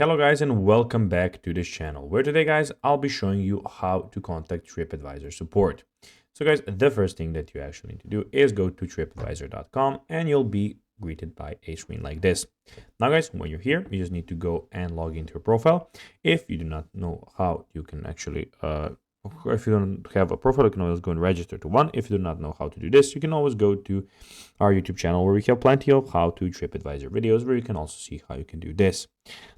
Hello guys and welcome back to this channel where today guys I'll be showing you how to contact Tripadvisor support. So guys, the first thing that you actually need to do is go to tripadvisor.com and you'll be greeted by a screen like this. Now guys, when you're here you just need to go and log into your profile. If you do not know how you can actually if you don't have a profile, you can always go and register to one. If you do not know how to do this, you can always go to our YouTube channel where we have plenty of how to Tripadvisor videos where you can also see how you can do this.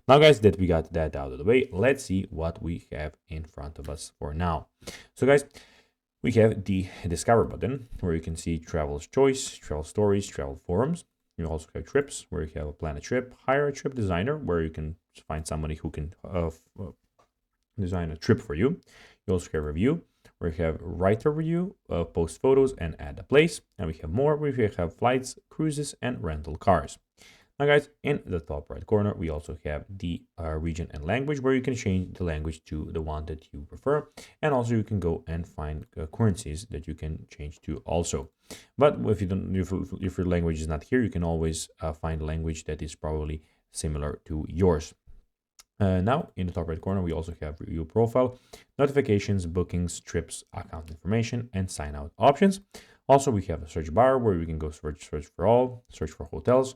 Now guys, that we got that out of the way, let's see what we have in front of us for now. So guys, we have the Discover button where you can see Travel's Choice, Travel Stories, Travel Forums. You also have Trips where you have a Plan a Trip, Hire a Trip Designer where you can find somebody who can design a trip for you. You also have Review where you have Write a Review, Post Photos and Add a Place. And we have more where you have Flights, Cruises and Rental Cars. Now guys, in the top right corner, we also have the region and language where you can change the language to the one that you prefer. And also you can go and find currencies that you can change to also. But if you don't, if your language is not here, you can always find a language that is probably similar to yours. Now, in the top right corner, we also have Review Profile, Notifications, Bookings, Trips, Account Information, and Sign Out options. Also, we have a search bar where we can go search for all, search for hotels,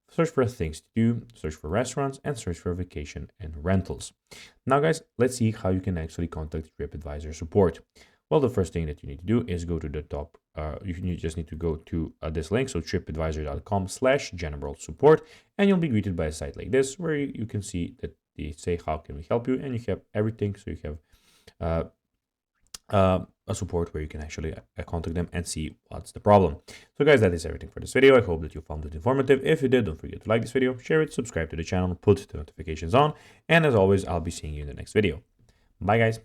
search for things to do, search for restaurants, and search for vacation and rentals. Now, guys, let's see how you can actually contact Tripadvisor support. Well, the first thing that you need to do is go to the top. You just need to go to this link, so tripadvisor.com/general support, and you'll be greeted by a site like this where you can see that they say how can we help you, and you have everything. So you have a support where you can actually contact them and see what's the problem. So guys, that is everything for this video. I hope that you found it informative. If you did, don't forget to like this video, share it, subscribe to the channel, put the notifications on, and as always, I'll be seeing you in the next video. Bye guys.